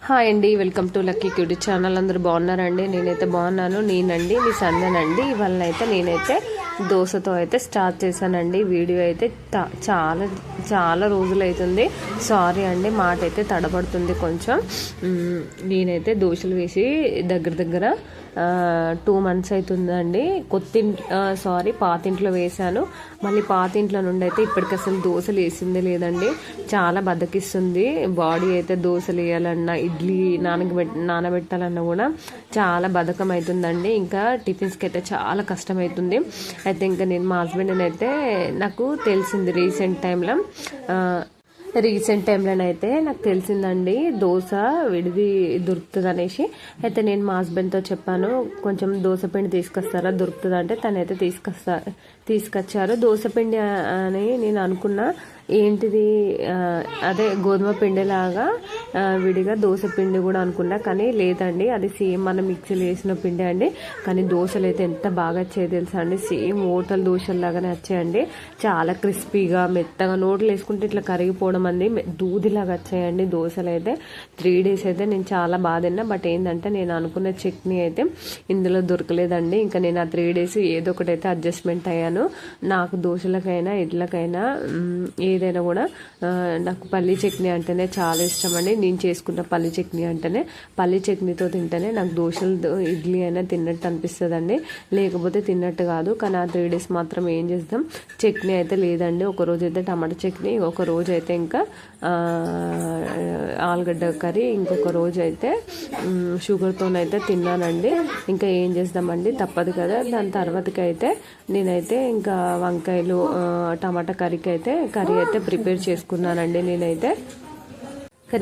Hi అండి, welcome to lucky cutie channel. అందరూ బాగున్నారండి? నేనైతే బాగున్నాను. నేనండి మీ సందనండి. ఇవాళ అయితే నేనైతే దోశతో అయితే స్టార్ట్ చేశానండి. వీడియో అయితే చాలా చాలా రోజులు అవుతుంది. సారీ అండి, మాట అయితే తడబడుతుంది కొంచెం. నేనైతే దోశలు వేసి దగ్గర 2 months అవుతుందండి. పాతింట్లో వేశాను. మళ్ళీ పాతింట్లో నుండి అయితే ఇప్పటికి అసలు దోశలు వేసిందే లేదండి. చాలా బద్దకిస్తుంది బాడీ అయితే. దోశలు వేయాలన్నా, ఇడ్లీ నానబెట్టాలన్నా కూడా చాలా బద్ధకం అవుతుందండి. ఇంకా టిఫిన్స్కి అయితే చాలా కష్టం అవుతుంది. అయితే ఇంకా నేను మా హస్బెండ్ని అయితే నాకు తెలిసింది రీసెంట్ టైంలోనైతే నాకు తెలిసిందండి దోశ విడిది దొరుకుతుంది అనేసి. అయితే నేను మా హస్బెండ్తో చెప్పాను, కొంచెం దోశ పిండి తీసుకొస్తారా, దొరుకుతుంది అంటే తనైతే తీసుకొచ్చారు. దోశ పిండి అని నేను అనుకున్నా, ఏంటిది అదే గోధుమ పిండిలాగా విడిగా దోశ పిండి కూడా అనుకున్నా. కానీ లేదండి, అది సేమ్ మనం మిక్సీలో వేసిన పిండి అండి. కానీ దోశలు అయితే ఎంత బాగా వచ్చాయి తెలుసా అండి. సేమ్ హోటల్ దోశల్లాగానే వచ్చాయండి. చాలా క్రిస్పీగా మెత్తగా నోట్లు వేసుకుంటే ఇట్లా కరిగిపోవడం అండి, దూదిలాగా వచ్చాయండి దోశలు అయితే. 3 days అయితే నేను చాలా బాగా తిన్నా. బట్ ఏంటంటే నేను అనుకున్న చట్నీ అయితే ఇందులో దొరకలేదండి. ఇంకా నేను ఆ 3 days ఏదో ఒకటైతే అడ్జస్ట్మెంట్ అయ్యాను. నాకు దోశలకైనా ఇడ్లకైనా ఏదైనా కూడా నాకు పల్లీ చట్నీ అంటేనే చాలా ఇష్టం అండి. నేను చేసుకున్న పల్లీ చట్నీ అంటేనే, పల్లీ చట్నీతో తింటేనే నాకు దోశలు ఇడ్లీ అయినా తిన్నట్టు అనిపిస్తుందండి, లేకపోతే తిన్నట్టు కాదు. కానీ ఆ 3 days మాత్రం ఏం చేస్తాం, చట్నీ అయితే లేదండి. ఒక రోజు అయితే టమాటా చట్నీ, ఒక రోజు అయితే ఇంకా ఆలుగడ్డ కర్రీ, ఇంకొక రోజు అయితే షుగర్తోనైతే తిన్నానండి. ఇంకా ఏం చేద్దామండి, తప్పదు కదా. దాని తర్వాతకి అయితే నేనైతే ఇంకా వంకాయలు టమాటా కర్రీ అయితే ప్రిపేర్ చేసుకున్నానండి.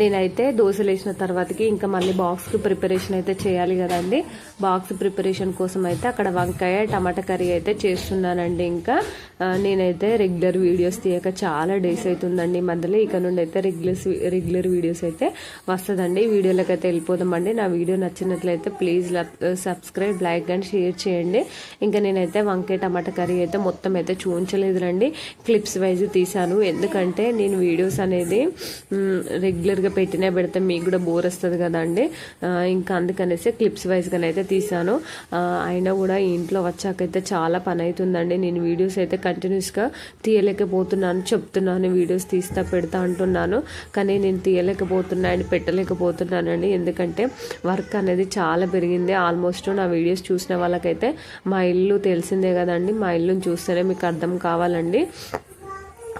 నేనైతే దోశలు వేసిన తర్వాతకి ఇంకా మళ్ళీ బాక్స్కి ప్రిపరేషన్ అయితే చేయాలి కదండి. బాక్స్ ప్రిపరేషన్ కోసం అయితే అక్కడ వంకాయ టమాటా కర్రీ అయితే చేస్తున్నానండి. ఇంకా నేనైతే రెగ్యులర్ వీడియోస్ తీయక చాలా డేస్ అవుతుందండి మధ్యలో. ఇక నుండి అయితే రెగ్యులర్ వీడియోస్ అయితే వస్తుందండి. వీడియోలోకి అయితే వెళ్ళిపోదామండి. నా వీడియో నచ్చినట్లయితే please subscribe, like and share చేయండి. ఇంకా నేనైతే వంకాయ టమాటా కర్రీ అయితే మొత్తం అయితే చూపించలేదు రండి, క్లిప్స్ వైజ్ తీసాను. ఎందుకంటే నేను వీడియోస్ అనేది రెగ్యులర్గా పెడితే మీకు కూడా బోర్ వస్తుంది కదా అండి. ఇంకా అందుకనేసి క్లిప్స్ వైజ్గానైతే తీసాను. అయినా కూడా ఇంట్లో వచ్చాకైతే చాలా పని అవుతుందండి. నేను వీడియోస్ అయితే కంటిన్యూస్గా తీయలేకపోతున్నాను, చెప్తున్నాను వీడియోస్ పెడతా అంటున్నాను. కానీ నేను తీయలేకపోతున్నా అండ్ పెట్టలేకపోతున్నానండి. ఎందుకంటే వర్క్ అనేది చాలా పెరిగింది. ఆల్మోస్ట్ నా వీడియోస్ చూసిన వాళ్ళకైతే మా ఇల్లు తెలిసిందే కదండి. మా ఇల్లుని చూస్తేనే మీకు అర్థం కావాలండి.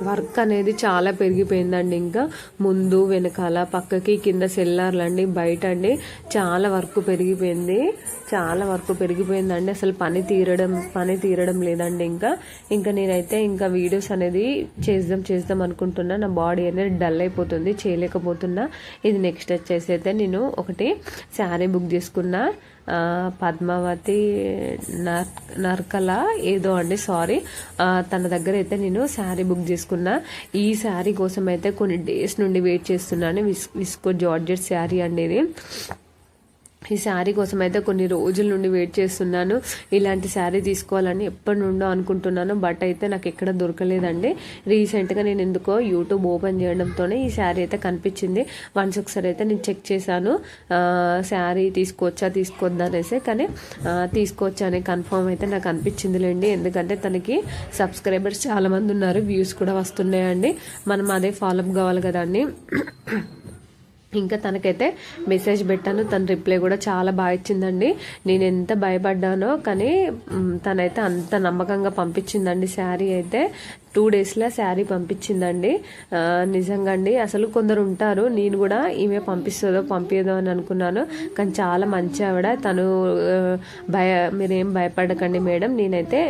వర్క్ అనేది చాలా పెరిగిపోయిందండి. ఇంకా ముందు వెనకాల పక్కకి కింద సెల్లార్లండి, బయట అండి చాలా వర్క్ పెరిగిపోయిందండి. అసలు పని తీరడం లేదండి. ఇంకా నేనైతే ఇంకా వీడియోస్ అనేది చేద్దాం అనుకుంటున్నా. నా బాడీ అనేది డల్ అయిపోతుంది, చేయలేకపోతున్నా. ఇది నెక్స్ట్ వచ్చేసి అయితే నేను ఒకటి శారీ బుక్ చేసుకున్నా, పద్మావతి నర్కల ఏదో అండి, సారీ. తన దగ్గర అయితే నేను శారీ బుక్ చేసుకున్నా. ఈ శారీ కోసం అయితే కొన్ని డేస్ నుండి వెయిట్ చేస్తున్నాను. విస్కో జార్జెట్ శారీ అండి ఇది. ఈ శారీ కోసం అయితే కొన్ని రోజుల నుండి వెయిట్ చేస్తున్నాను. ఇలాంటి శారీ తీసుకోవాలని ఎప్పటి నుండో అనుకుంటున్నాను. బట్ అయితే నాకు ఎక్కడ దొరకలేదండి. రీసెంట్గా నేను ఎందుకో యూట్యూబ్ ఓపెన్ చేయడంతోనే ఈ శారీ అయితే కనిపించింది. ఒకసారి అయితే నేను చెక్ చేశాను, శారీ తీసుకోవద్దా అనేసి. కానీ తీసుకోవచ్చా అనే కన్ఫర్మ్ అయితే నాకు అనిపించిందిలేండి. ఎందుకంటే తనకి సబ్స్క్రైబర్స్ చాలా మంది ఉన్నారు, వ్యూస్ కూడా వస్తున్నాయండి. మనం అదే ఫాలోఅప్ కావాలి కదండి. ఇంకా తనకైతే మెసేజ్ పెట్టాను, తన రిప్లై కూడా చాలా బాగా ఇచ్చిందండి. నేను ఎంత భయపడ్డానో కానీ తనైతే అంత నమ్మకంగా పంపించిందండి. శారీ అయితే 2 daysలో శారీ పంపించిందండి. నిజంగా అండి, అసలు కొందరు ఉంటారు, నేను కూడా ఈమె పంపించదో అని అనుకున్నాను. కానీ చాలా మంచి ఆవిడ. తను మీరేం భయపడకండి మేడం, నేనైతే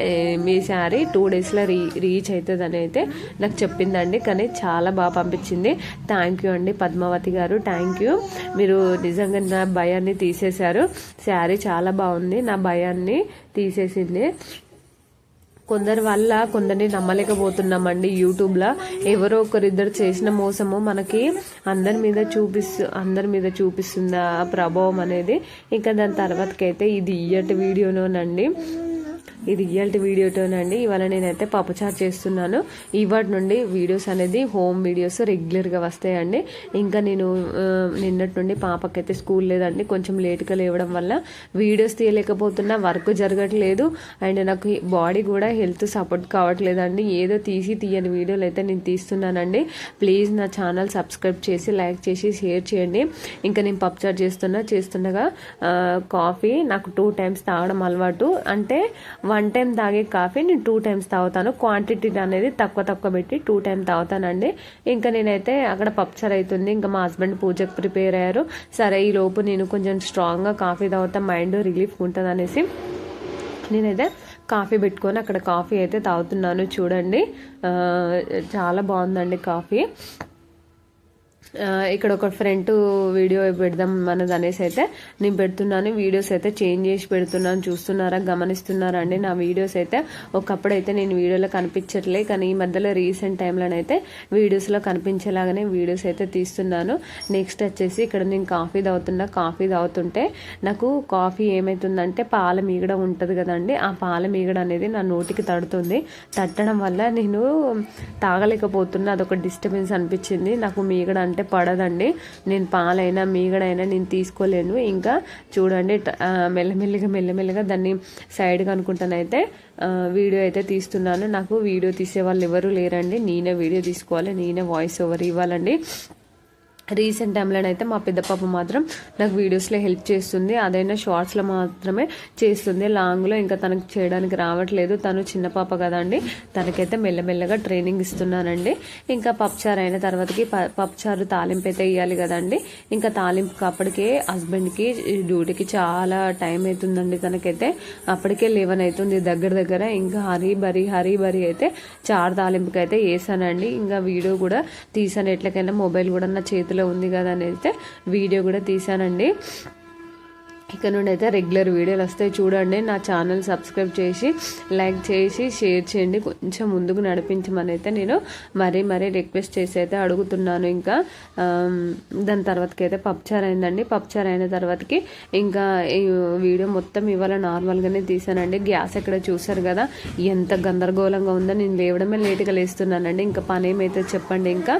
మీ శారీ 2 daysలో రీచ్ అవుతుందని అయితే నాకు చెప్పిందండి. కానీ చాలా బాగా పంపించింది. థ్యాంక్ యూ అండి పద్మావతి గారు, థ్యాంక్ యూ. మీరు నిజంగా నా భయాన్ని తీసేశారు. శారీ చాలా బాగుంది, నా భయాన్ని తీసేసింది. కొందరిని నమ్మలేకపోతున్నామండి. యూట్యూబ్లో ఎవరో ఒకరిద్దరు చేసిన మోసము మనకి అందరి మీద చూపిస్తుంది ఆ ప్రభావం అనేది. ఇంకా దాని తర్వాతకైతే ఇది ఇయ్యటి వీడియోలోనండి. ఇది ఇవాల్టి వీడియోతోనండి. ఇవాళ నేనైతే పప్పుచారు చేస్తున్నాను. ఇవాటి నుండి వీడియోస్ అనేది హోమ్ వీడియోస్ రెగ్యులర్గా వస్తాయండి. ఇంకా నేను నిన్నటి నుండి పాపకైతే స్కూల్ లేదండి, కొంచెం లేట్గా లేవడం వల్ల వీడియోస్ తీయలేకపోతున్నా, వర్క్ జరగట్లేదు అండ్ నాకు బాడీ కూడా హెల్త్ సపోర్ట్ కావట్లేదండి. ఏదో తీయని వీడియోలు అయితే నేను తీస్తున్నానండి. ప్లీజ్ నా ఛానల్ సబ్స్క్రైబ్ చేసి లైక్ చేసి షేర్ చేయండి. ఇంకా నేను పప్పుచారు చేస్తుండగా కాఫీ నాకు 2 times తాగడం అలవాటు. అంటే 1 time తాగే కాఫీ నేను 2 times తాగుతాను. క్వాంటిటీ అనేది తక్కువ పెట్టి 2 times తాగుతానండి. ఇంకా నేనైతే అక్కడ పప్పుచారు అవుతుంది. ఇంకా మా హస్బెండ్ పూజకు ప్రిపేర్ అయ్యారు. సరే ఈ లోపు నేను కొంచెం స్ట్రాంగ్గా కాఫీ తాగుతా, మైండ్ రిలీఫ్ ఉంటుంది అనేసి నేనైతే కాఫీ పెట్టుకొని అక్కడ కాఫీ అయితే తాగుతున్నాను. చూడండి చాలా బాగుందండి కాఫీ. ఇక్కడ ఒక ఫ్రంట్ వీడియో పెడదాం మనది అనేసి అయితే నేను పెడుతున్నాను. వీడియోస్ అయితే చేంజ్ చేసి పెడుతున్నాను. చూస్తున్నారా, గమనిస్తున్నారా అండి? నా వీడియోస్ అయితే ఒకప్పుడైతే నేను వీడియోలో కనిపించట్లే, కానీ ఈ మధ్యలో రీసెంట్ టైంలోనైతే వీడియోస్లో కనిపించేలాగానే వీడియోస్ అయితే తీస్తున్నాను. నెక్స్ట్ వచ్చేసి ఇక్కడ నేను కాఫీ తాగుతుంటే నాకు కాఫీ ఏమవుతుందంటే పాల మీగడ ఉంటుంది కదండి, ఆ పాల మీగడ అనేది నా నోటికి తట్టడం వల్ల నేను తాగలేకపోతున్నా. అదొక డిస్టర్బెన్స్ అనిపించింది. నాకు మీగడ అంటే పడదండి. నేను పాలైనా మీగడైనా నేను తీసుకోలేను. ఇంకా చూడండి మెల్లమెల్లగా దాన్ని సైడ్గా అనుకుంటానైతే వీడియో అయితే తీస్తున్నాను. నాకు వీడియో తీసే వాళ్ళు ఎవరు లేరండి, నేనే వీడియో తీసుకోవాలి, నేనే వాయిస్ ఓవర్ ఇవ్వాలండి. రీసెంట్ టైంలోనైతే మా పెద్ద పాప మాత్రం నాకు వీడియోస్లో హెల్ప్ చేస్తుంది. అదైనా షార్ట్స్లో మాత్రమే చేస్తుంది, లాంగ్లో ఇంకా తనకు చేయడానికి రావట్లేదు. తను చిన్న పాప కదండి, తనకైతే మెల్లమెల్లగా ట్రైనింగ్ ఇస్తున్నానండి. ఇంకా పప్పుచారు అయిన తర్వాతకి పప్పుచారు తాలింపు అయితే ఇవ్వాలి కదండి. ఇంకా తాలింపుకి అప్పటికే హస్బెండ్కి డ్యూటీకి చాలా టైం అవుతుందండి. తనకైతే అప్పటికే 11 అవుతుంది దగ్గర. ఇంకా హరీ బరీ అయితే చారు తాలింపుకి అయితే వేసానండి. ఇంకా వీడియో కూడా తీసాను, ఎట్లకైనా మొబైల్ కూడా నా చేతిలో ఉంది కదా అని అయితే వీడియో కూడా తీసానండి. ఇక నుండి అయితే రెగ్యులర్ వీడియోలు వస్తాయి. చూడండి, నా ఛానల్ సబ్స్క్రైబ్ చేసి లైక్ చేసి షేర్ చేయండి. కొంచెం ముందుకు నడిపించమని అయితే నేను మరీ రిక్వెస్ట్ చేసి అయితే అడుగుతున్నాను. ఇంకా దాని తర్వాతకి అయితే పప్పుచారు అయిందండి. పప్పుచారు అయిన తర్వాతకి ఇంకా ఈ వీడియో మొత్తం ఇవాళ నార్మల్గానే తీసానండి. గ్యాస్ ఎక్కడ చూసారు కదా ఎంత గందరగోళంగా ఉందో. నేను లేవడమే లేట్గా లేస్తున్నానండి. ఇంకా పని ఏమైతే చెప్పండి. ఇంకా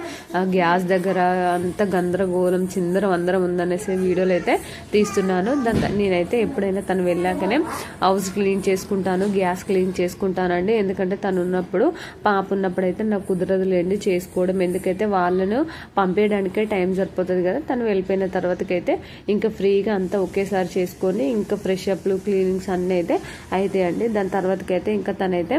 గ్యాస్ దగ్గర అంత గందరగోళం చిందరం ఉందనేసి వీడియోలు అయితే తీస్తున్నాను. నేనైతే ఎప్పుడైనా తను వెళ్ళాకనే హౌస్ క్లీన్ చేసుకుంటాను, గ్యాస్ క్లీన్ చేసుకుంటానండి. ఎందుకంటే తను ఉన్నప్పుడు, పాప ఉన్నప్పుడు అయితే నాకు కుదరదు లేండి చేసుకోవడం. ఎందుకైతే వాళ్ళను పంపేయడానికే టైం సరిపోతుంది కదా. తను వెళ్ళిపోయిన తర్వాతకైతే ఇంకా ఫ్రీగా అంతా ఒకేసారి చేసుకొని ఇంకా ఫ్రెష్ అప్లు క్లీనింగ్స్ అన్నీ అయితే అవుతాయండి. దాని తర్వాతకైతే ఇంకా తనైతే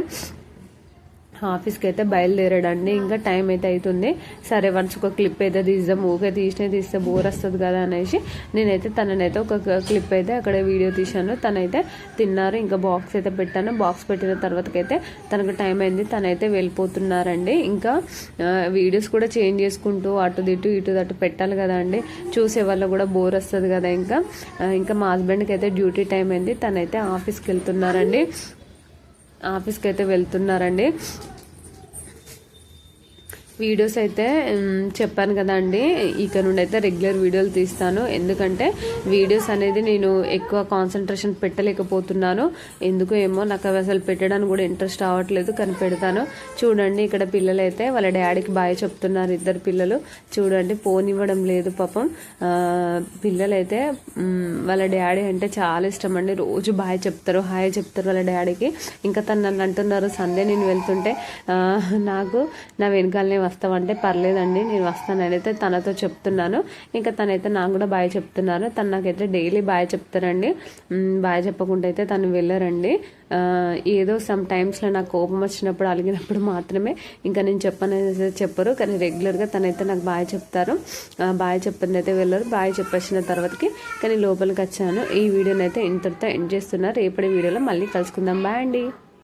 ఆఫీస్కి అయితే బయలుదేరాడండి. ఇంకా టైం అయితే అవుతుంది. సరే వన్స్ ఒక క్లిప్ అయితే తీద్దాం, ఊకే తీస్తే బోర్ వస్తుంది కదా అనేసి నేనైతే తననైతే ఒక క్లిప్ అయితే అక్కడ వీడియో తీశాను. తనైతే తిన్నారు. ఇంకా బాక్స్ అయితే పెట్టాను. బాక్స్ పెట్టిన తర్వాతకైతే తనకు టైం అయింది, తనైతే వెళ్ళిపోతున్నారండి. ఇంకా వీడియోస్ కూడా చేంజ్ చేసుకుంటూ అటు ఇటు పెట్టాలి కదా అండి, చూసే వాళ్ళు కూడా బోర్ వస్తుంది కదా. ఇంకా మా హస్బెండ్కి అయితే డ్యూటీ టైం అయింది, తనైతే ఆఫీస్కి వెళ్తున్నారండి. వీడియోస్ అయితే చెప్పాను కదా అండి, ఇక నుండి అయితే రెగ్యులర్ వీడియోలు తీస్తాను. ఎందుకంటే వీడియోస్ అనేది నేను ఎక్కువ కాన్సన్ట్రేషన్ పెట్టలేకపోతున్నాను. ఎందుకో ఏమో నాకు అసలు పెట్టడానికి కూడా ఇంట్రెస్ట్ రావట్లేదు, కానీ పెడతాను. చూడండి ఇక్కడ పిల్లలు అయితే వాళ్ళ డాడీకి బాయ్ చెప్తున్నారు. 2 పిల్లలు చూడండి, పోనివ్వడం లేదు పాపం. పిల్లలైతే వాళ్ళ డాడీ అంటే చాలా ఇష్టం అండి. రోజు బాయ్ చెప్తారు, హాయ్ చెప్తారు వాళ్ళ డాడీకి. ఇంకా తను నన్ను అంటున్నారు, సండే నేను వెళ్తుంటే నాకు నా వెనకాలనే వస్తావంటే పర్లేదండి నేను వస్తానని అయితే తనతో చెప్తున్నాను. ఇంకా తనైతే నాకు కూడా బాయ్ చెప్తున్నారు. తను నాకైతే డైలీ బాయ్ చెప్తారండి. బాయ్ చెప్పకుండా అయితే తను వెళ్ళరండి. ఏదో సమ్ టైమ్స్లో నాకు కోపం వచ్చినప్పుడు, అలిగినప్పుడు మాత్రమే ఇంకా నేను చెప్పరు, కానీ రెగ్యులర్గా తనైతే నాకు బాయ్ చెప్తారు. బాయ్ చెప్పండి అయితే వెళ్ళరు. బాయ్ చెప్పొచ్చిన తర్వాతకి కానీ లోపలికి వచ్చాను. ఈ వీడియోని అయితే ఇంతటితో ఎండ్ చేస్తున్నారు. రేపటి వీడియోలో మళ్ళీ కలుసుకుందాం. బాయ్ అండి.